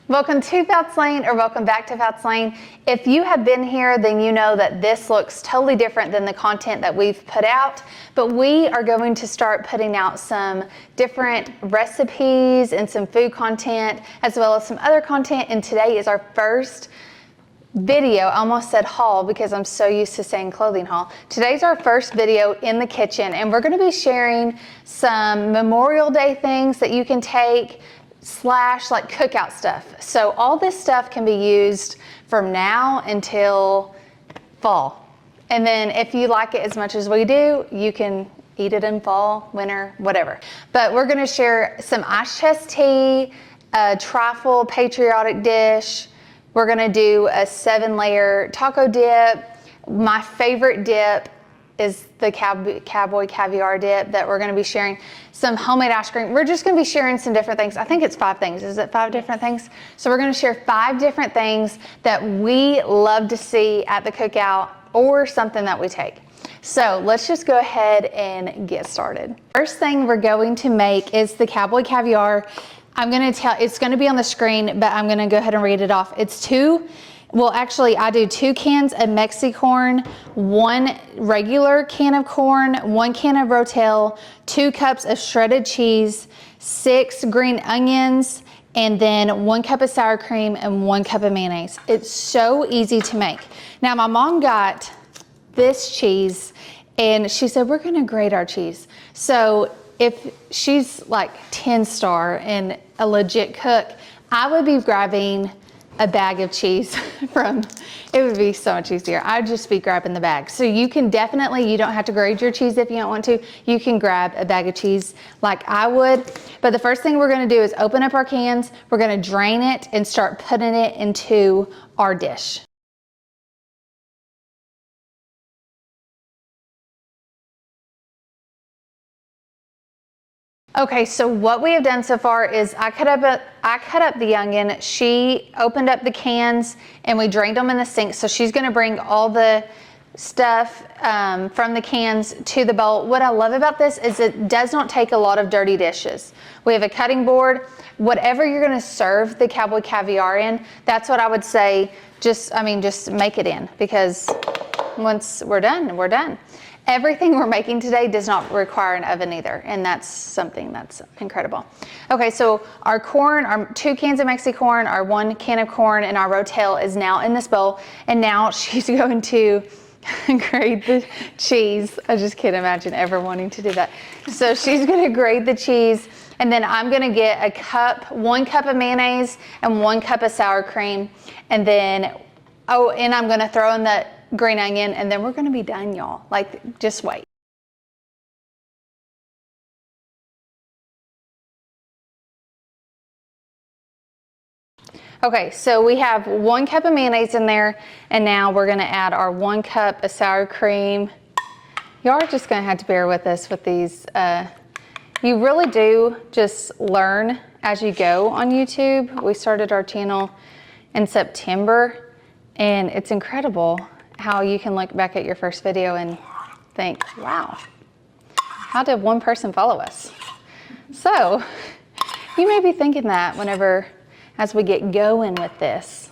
Welcome to Fouts Lane, or welcome back to Fouts Lane. If you have been here, then you know that this looks totally different than the content that we've put out, but we are going to start putting out some different recipes and some food content, as well as some other content, and today is our first video. I almost said haul because I'm so used to saying clothing haul. Today's our first video in the kitchen, and we're going to be sharing some Memorial Day things that you can take / like cookout stuff. So all this stuff can be used from now until fall. And then if you like it as much as we do, you can eat it in fall, winter, whatever. But we're gonna share some ice chest tea, a trifle patriotic dish. We're gonna do a 7-layer taco dip. My favorite dip is the Cowboy Caviar dip that we're gonna be sharing. Some homemade ice cream. We're just gonna be sharing some different things. I think it's 5 things. Is it 5 different things? So we're gonna share 5 different things that we love to see at the cookout or something that we take. So let's just go ahead and get started. First thing we're going to make is the Cowboy Caviar. It's gonna be on the screen, but I'm gonna go ahead and read it off. I do 2 cans of mexicorn, 1 regular can of corn, 1 can of rotel, 2 cups of shredded cheese, 6 green onions, and then 1 cup of sour cream and 1 cup of mayonnaise. It's so easy to make. Now my mom got this cheese and she said, we're gonna grate our cheese. So if she's like 10-star and a legit cook, I would be grabbing a bag of cheese it would be so much easier. I'd just be grabbing the bag. So you can definitely, you don't have to grade your cheese if you don't want to. You can grab a bag of cheese like I would. But the first thing we're gonna do is open up our cans. We're gonna drain it and start putting it into our dish. Okay, so what we have done so far is I cut up the onion. She opened up the cans and we drained them in the sink. So she's gonna bring all the stuff from the cans to the bowl. What I love about this is it does not take a lot of dirty dishes. We have a cutting board. Whatever you're gonna serve the Cowboy Caviar in, that's what I would say, just make it in, because once we're done, we're done. Everything we're making today does not require an oven either, and that's something that's incredible. Okay, so our corn, our 2 cans of mexicorn, our 1 can of corn, and our rotel is now in this bowl, and now she's going to grate the cheese. I just can't imagine ever wanting to do that. So she's gonna grate the cheese, and then I'm gonna get 1 cup of mayonnaise and 1 cup of sour cream, and then, and I'm gonna throw in the green onion, and then we're gonna be done, y'all. Like, just wait. Okay, so we have 1 cup of mayonnaise in there, and now we're gonna add our 1 cup of sour cream. Y'all are just gonna have to bear with us with these. You really do just learn as you go on YouTube. We started our channel in September, and it's incredible how you can look back at your first video and think, wow, how did 1 person follow us? So you may be thinking that as we get going with this.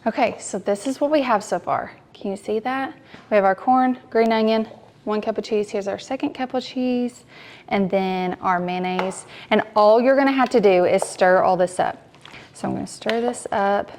Okay, so this is what we have so far. Can you see that? We have our corn, green onion, 1 cup of cheese. Here's our 2nd cup of cheese, and then our mayonnaise. And all you're gonna have to do is stir all this up. So I'm gonna stir this up.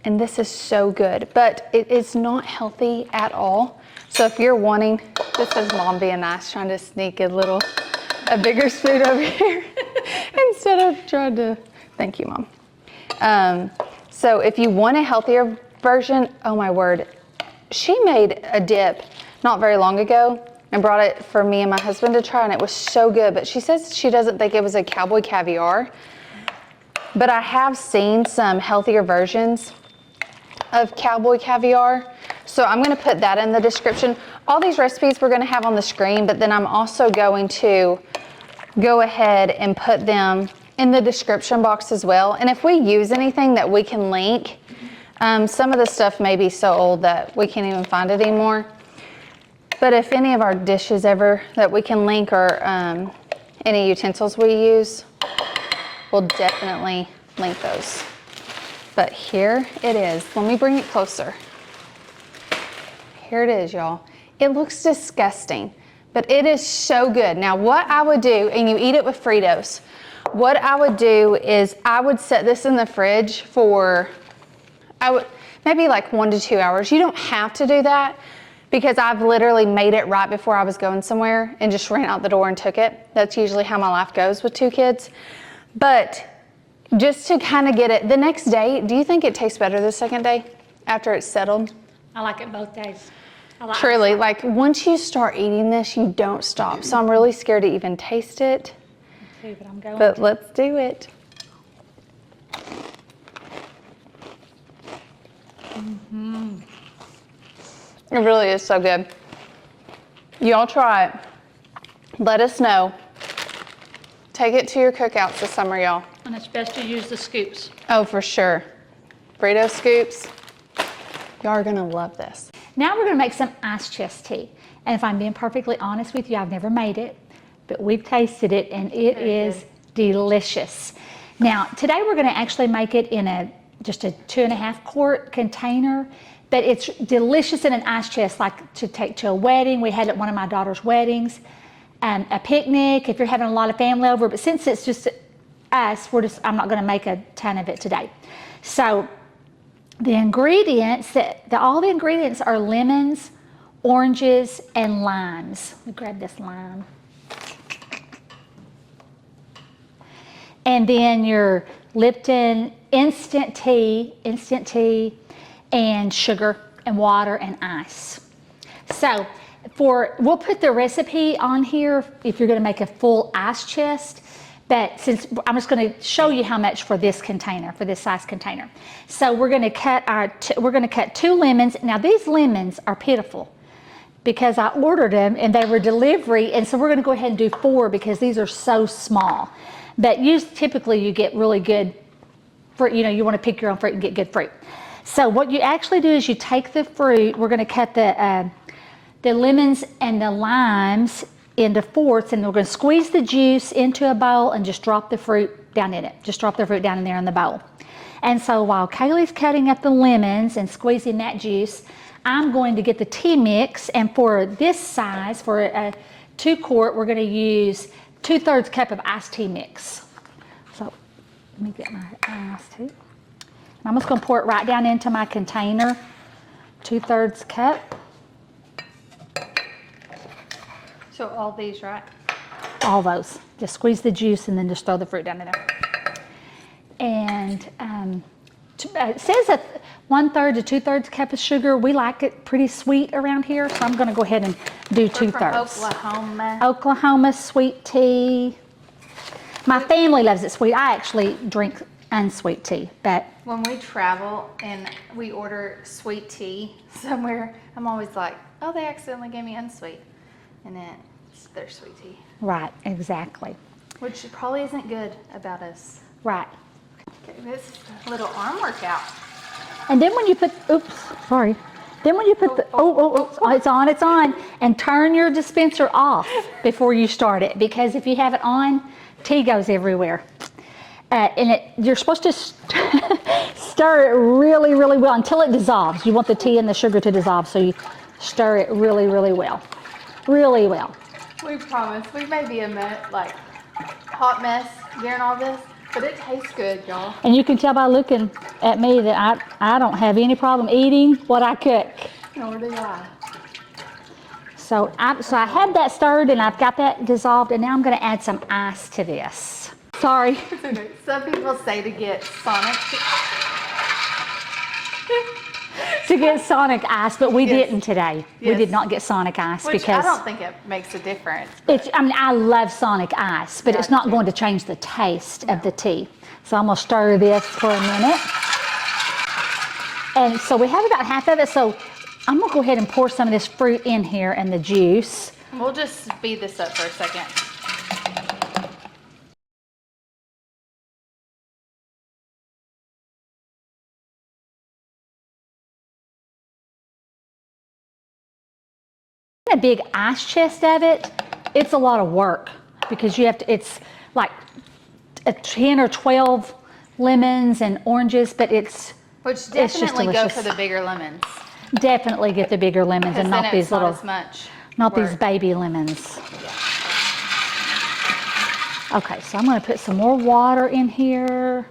And this is so good, but it is not healthy at all. So if you're wanting, this is mom being nice, trying to sneak a bigger spoon over here instead of trying to, thank you, Mom. So if you want a healthier version, oh my word, she made a dip not very long ago and brought it for me and my husband to try, and it was so good, but she says she doesn't think it was a Cowboy Caviar, but I have seen some healthier versions of Cowboy Caviar. So I'm gonna put that in the description. All these recipes we're gonna have on the screen, but then I'm also going to go ahead and put them in the description box as well. And if we use anything that we can link, some of the stuff may be so old that we can't even find it anymore. But if any of our dishes ever that we can link, or any utensils we use, we'll definitely link those. but here it is. Let me bring it closer. Here it is, y'all. It looks disgusting, but it is so good. Now what I would do, and you eat it with Fritos, what I would do is I would set this in the fridge for, maybe like 1 to 2 hours. You don't have to do that because I've literally made it right before I was going somewhere and just ran out the door and took it. That's usually how my life goes with 2 kids. But just to kind of get it, the next day, do you think it tastes better the second day after it's settled? I like it both days. Truly, like once you start eating this, you don't stop. So I'm really scared to even taste it. Me too, but I'm going. But let's do it. It really is so good. Y'all try it. Let us know. Take it to your cookouts this summer, y'all. And it's best to use the scoops. Oh, for sure. Frito scoops. Y'all are gonna love this. Now we're gonna make some ice chest tea. And if I'm being perfectly honest with you, I've never made it, but we've tasted it and it is delicious. Now, today we're gonna actually make it in just a 2.5 quart container, but it's delicious in an ice chest, like to take to a wedding. We had it at one of my daughter's weddings, a picnic, if you're having a lot of family over, but since it's just us, I'm not gonna make a ton of it today. So the ingredients, all the ingredients are lemons, oranges, and limes. Let me grab this lime. And then your Lipton instant tea, and sugar and water and ice. So we'll put the recipe on here if you're gonna make a full ice chest, but since I'm just gonna show you how much for this container, for this size container. So we're gonna cut 2 lemons. Now these lemons are pitiful because I ordered them and they were delivery, and so we're gonna go ahead and do 4 because these are so small. But typically you get really good fruit, you wanna pick your own fruit and get good fruit. So what you actually do is you take the fruit, we're gonna cut the lemons and the limes into 4ths, and we're gonna squeeze the juice into a bowl and just drop the fruit down in it. Just drop the fruit down in there in the bowl. And so while Kayli's cutting up the lemons and squeezing that juice, I'm going to get the tea mix, and for this size, for a 2 quart, we're gonna use 2/3 cup of iced tea mix. So let me get my iced tea. And I'm just gonna pour it right down into my container, 2/3 cup. So all these, right? All those. Just squeeze the juice and then just throw the fruit down in there. And it says that 1/3 to 2/3 cup of sugar. We like it pretty sweet around here, so I'm gonna go ahead and do 2/3. Oklahoma. Oklahoma sweet tea. My family loves it sweet. I actually drink unsweet tea, but When we travel and we order sweet tea somewhere, I'm always like, oh, they accidentally gave me unsweet. And then it's their sweet tea. right, exactly. Which probably isn't good about us. Right. Okay, this is a little arm workout. And then when you put, oops, sorry. Then when you put it's on, and turn your dispenser off before you start it, because if you have it on, tea goes everywhere. And you're supposed to stir it really, really well until it dissolves. You want the tea and the sugar to dissolve, so you stir it really, really well. Really well. We promise. We may be a hot mess during all this, but it tastes good, y'all. And you can tell by looking at me that I don't have any problem eating what I cook. Nor do I. So I had that stirred and I've got that dissolved, and now I'm gonna add some ice to this. Sorry. Some people say to get Sonic. To get Sonic ice, but we Yes. didn't today. Yes. We did not get Sonic ice Which because I don't think it makes a difference. I love Sonic ice, but Yeah, it's I do not too. going to change the taste of the tea. So I'm gonna stir this for a minute. And so we have about half of it. So I'm gonna go ahead and pour some of this fruit in here and the juice. We'll just speed this up for a second. A big ice chest of it, it's a lot of work because you have to, it's like a 10 or 12 lemons and oranges, but Which it's just definitely go delicious. for the bigger lemons. Definitely get the bigger lemons and not these little, as much not work. these baby lemons. Okay, so I'm going to put some more water in here.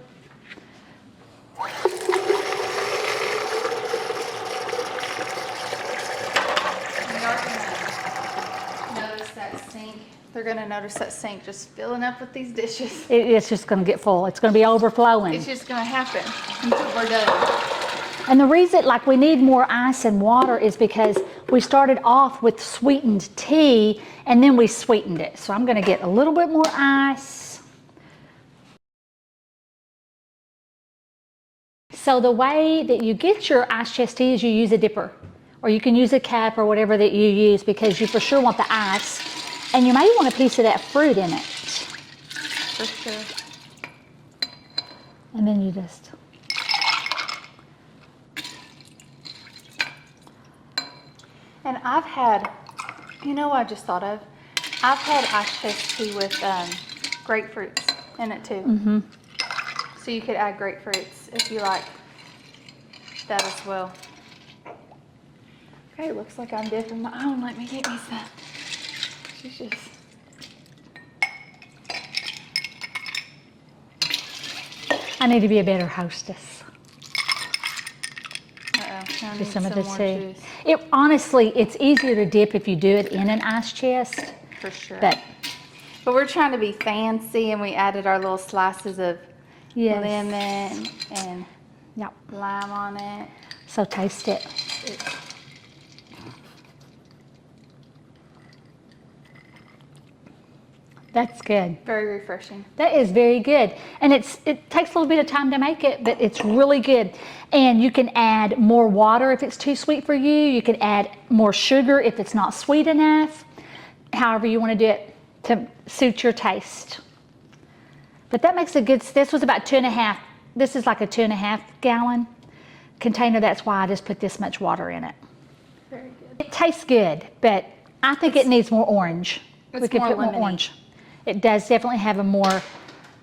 They're going to notice that sink just filling up with these dishes. It's just going to get full. It's going to be overflowing. It's just going to happen until we're done. And the reason, like, we need more ice and water is because we started off with sweetened tea and then we sweetened it. So I'm going to get a little bit more ice. So the way that you get your ice chest tea is you use a dipper, or you can use a cup or whatever that you use, because you for sure want the ice. And you may want a piece of that fruit in it. For sure. And then you just... And I've had, you know what I just thought of? I've had ice chest tea with grapefruits in it too. Mm-hmm. So you could add grapefruits if you like that as well. Okay, looks like I'm dipping my own. Let me get me some. She's just... I need to be a better hostess. Uh-oh. Do some of this more tea. juice. Honestly, it's easier to dip if you do it in an ice chest. For sure. But we're trying to be fancy, and we added our little slices of yes. lemon and Yep. lime on it. So taste it. That's good. Very refreshing. That is very good. And it takes a little bit of time to make it, but it's really good. And you can add more water if it's too sweet for you. You can add more sugar if it's not sweet enough. However you want to do it to suit your taste. But that makes a good, this was about 2.5, this is like a 2.5 gallon container. That's why I just put this much water in it. Very good. It tastes good, but I think it needs more orange. It's We could more put more lemony. orange. It does definitely have a more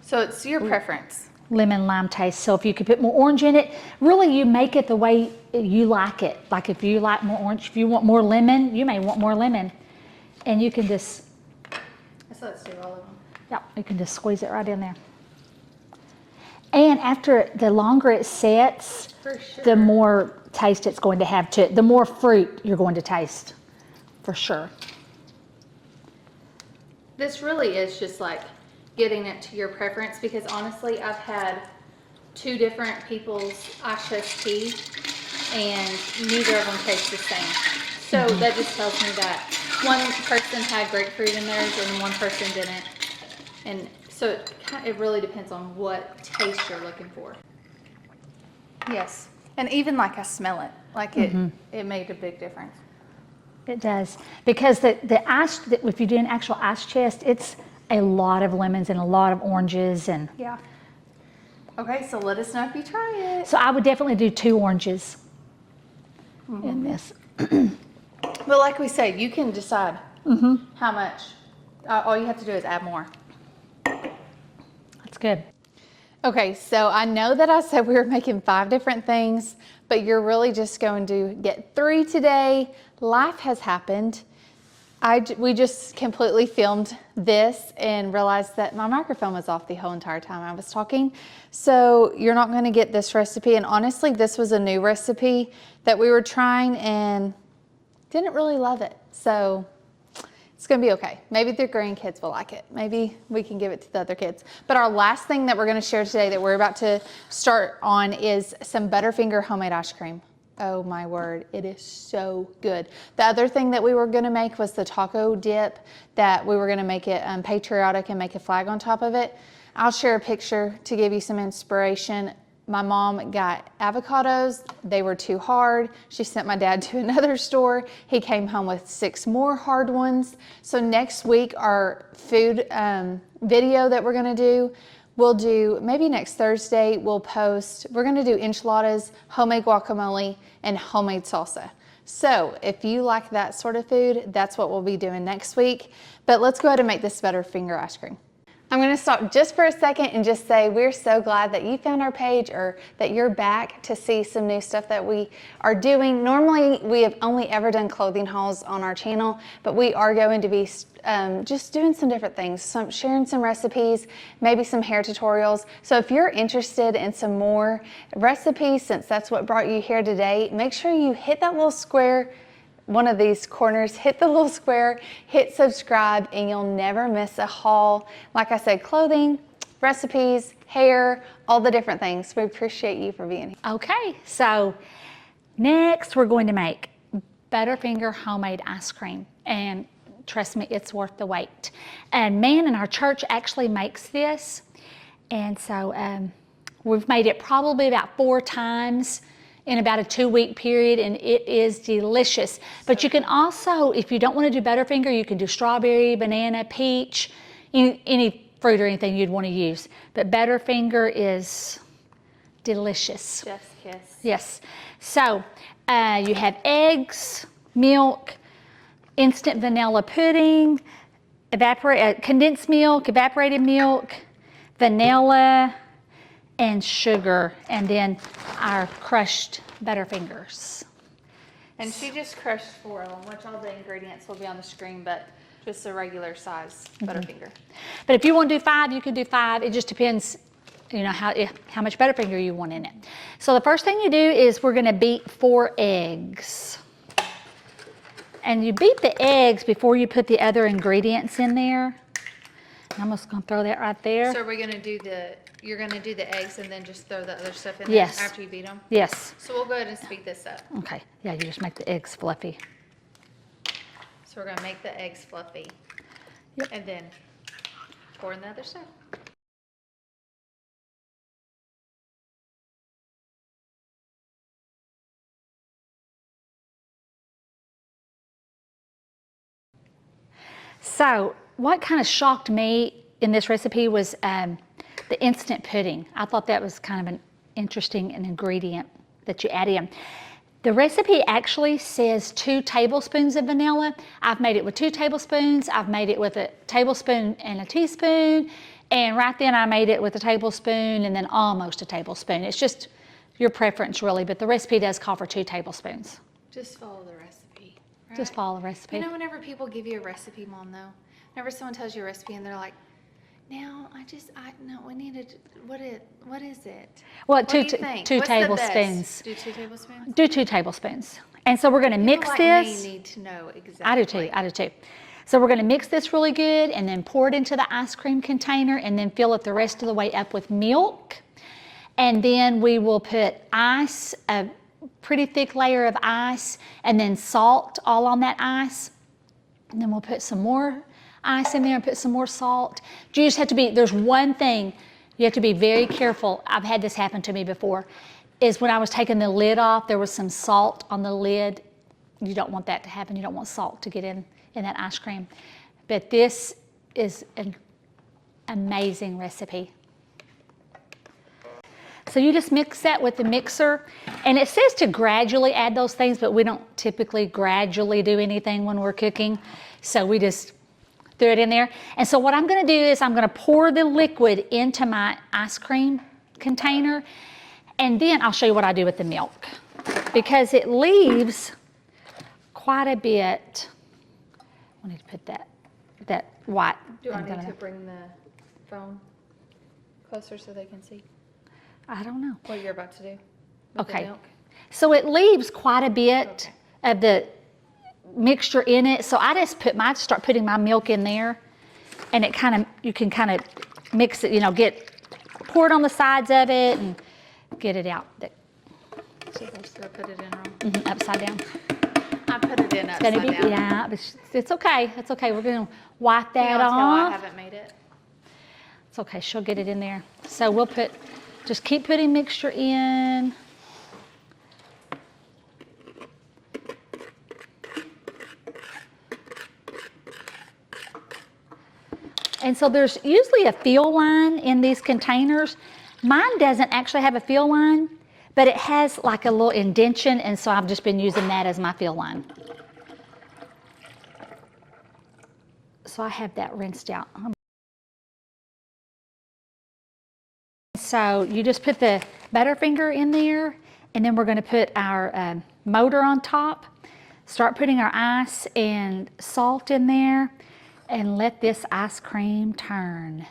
So it's your preference. lemon lime taste. So if you could put more orange in it, really you make it the way you like it. Like if you like more orange, if you want more lemon, you may want more lemon. And you can just, So let's do all of them. yeah, you can just squeeze it right in there. And after, the longer it sets, For sure. the more taste it's going to have to it. The more fruit you're going to taste, for sure. This really is just like getting it to your preference, because honestly, I've had 2 different people's ice chest tea and neither of them taste the same. So that just tells me that one person had grapefruit in theirs and one person didn't. And so it really depends on what taste you're looking for. Yes. And even like I smell it, like it made a big difference. It does, because the ice, if you do an actual ice chest, it's a lot of lemons and a lot of oranges, and Yeah. Okay, so let us know if you try it. so I would definitely do 2 oranges in this. But like we said, you can decide how much. All you have to do is add more. That's good. Okay, so I know that I said we were making 5 different things, but you're really just going to get 3 today. Life has happened. We just completely filmed this and realized that my microphone was off the whole entire time I was talking. So you're not going to get this recipe. And honestly, this was a new recipe that we were trying and didn't really love it. So it's going to be okay. Maybe the grandkids will like it. Maybe we can give it to the other kids. But our last thing that we're going to share today that we're about to start on is some Butterfinger homemade ice cream. Oh my word, it is so good. The other thing that we were gonna make was the taco dip, that we were gonna make it patriotic and make a flag on top of it. I'll share a picture to give you some inspiration. My mom got avocados. They were too hard. She sent my dad to another store. He came home with 6 more hard ones. So next week, our food video that we're gonna do, we'll do, maybe next Thursday, we'll post, we're gonna do enchiladas, homemade guacamole, and homemade salsa. So if you like that sort of food, that's what we'll be doing next week. But let's go ahead and make this Butterfinger ice cream. I'm going to stop just for a second and just say we're so glad that you found our page or that you're back to see some new stuff that we are doing. Normally, we have only ever done clothing hauls on our channel, but we are going to be just doing some different things, sharing some recipes, maybe some hair tutorials. So if you're interested in some more recipes, since that's what brought you here today, make sure you hit that little square, one of these corners, hit the little square, hit subscribe, and you'll never miss a haul. Like I said, clothing, recipes, hair, all the different things. We appreciate you for being here. Okay, so next we're going to make Butterfinger homemade ice cream. And trust me, it's worth the wait. And man in our church actually makes this. And so we've made it probably about 4 times in about a 2-week period, and it is delicious. But you can also, if you don't want to do Butterfinger, you can do strawberry, banana, peach, any fruit or anything you'd want to use. But Butterfinger is delicious. Chef's kiss. Yes. So you have eggs, milk, instant vanilla pudding, condensed milk, evaporated milk, vanilla, and sugar, and then our crushed Butterfingers. And she just crushed 4 of them, which all the ingredients will be on the screen, but just a regular size Butterfinger. But if you want to do 5, you can do 5. It just depends, you know, how much Butterfinger you want in it. So the first thing you do is we're going to beat 4 eggs. And you beat the eggs before you put the other ingredients in there. I'm just going to throw that right there. So are we going to do you're going to do the eggs and then just throw the other stuff in Yes. there after you beat them? Yes. So we'll go ahead and speed this up. Okay. Yeah, you just make the eggs fluffy. So we're going to make the eggs fluffy. Yep. And then pour in the other stuff. So what kind of shocked me in this recipe was the instant pudding. I thought that was kind of an interesting ingredient that you add in. The recipe actually says 2 tablespoons of vanilla. I've made it with 2 tablespoons. I've made it with a tablespoon and a teaspoon. And right then I made it with a tablespoon and then almost a tablespoon. It's just your preference really, but the recipe does call for 2 tablespoons. Just follow the recipe. Right? Just follow the recipe. You know, whenever people give you a recipe, Mom, though, whenever someone tells you a recipe and they're like, now, no, we need to, what is it? Well, What do you think? 2 What's the tablespoons. best? Do 2 tablespoons? Do 2 tablespoons. And so we're going to mix People like this. me need to know exactly. I do too. So we're going to mix this really good and then pour it into the ice cream container and then fill it the rest of the way up with milk. And then we will put ice, a pretty thick layer of ice, and then salt all on that ice. And then we'll put some more ice in there and put some more salt. You just have to there's one thing you have to be very careful. I've had this happen to me before, is when I was taking the lid off, there was some salt on the lid. You don't want that to happen. You don't want salt to get in that ice cream. But this is an amazing recipe. So you just mix that with the mixer, and it says to gradually add those things, but we don't typically gradually do anything when we're cooking. So we just threw it in there. And so what I'm going to do is I'm going to pour the liquid into my ice cream container, and then I'll show you what I do with the milk, because it leaves quite a bit. I need to put that white. Do I need to bring the phone closer so they can see I don't know. what you're about to do with the Okay. milk? So it leaves quite a bit of the mixture in it. So I just start putting my milk in there, and you can kind of mix it, pour it on the sides of it and get it out. So I put it in wrong. Upside down. I put it in upside down. Yeah, but it's okay. It's okay. We're going to wipe Can that y'all tell I off. haven't made it? It's okay. She'll get it in there. So we'll just keep putting mixture in. And so there's usually a fill line in these containers. Mine doesn't actually have a fill line, but it has like a little indentation, and so I've just been using that as my fill line. So I have that rinsed out. so you just put the Butterfinger in there, and then we're going to put our motor on top. Start putting our ice and salt in there, and let this ice cream turn.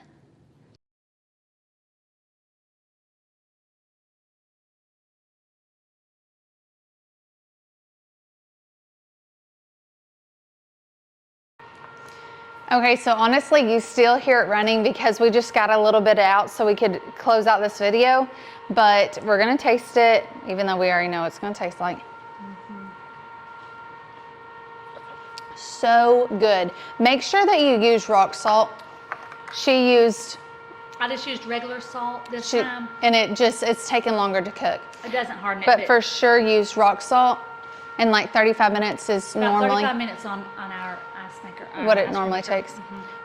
Okay, so honestly, you still hear it running because we just got a little bit out so we could close out this video, but we're gonna taste it, even though we already know what it's gonna taste like. So good. Make sure that you use rock salt. I just used regular salt this time. And it's taken longer to cook. It doesn't harden it. But for sure use rock salt, and like 35 minutes is about normally 35 minutes on our ice maker. what it normally takes.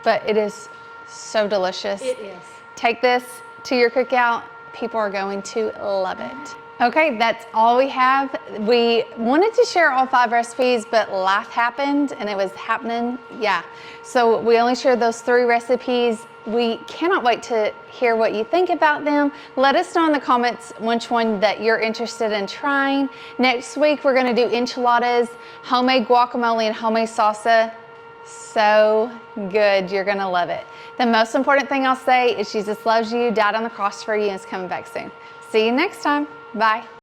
But it is so delicious. It is. Take this to your cookout. People are going to love it. Okay, that's all we have. We wanted to share all 5 recipes, but life happened and it was happening. Yeah. So we only shared those 3 recipes. We cannot wait to hear what you think about them. Let us know in the comments which one that you're interested in trying. Next week, we're gonna do enchiladas, homemade guacamole, and homemade salsa. So good, you're gonna love it. The most important thing I'll say is Jesus loves you, died on the cross for you, and is coming back soon. See you next time. Bye.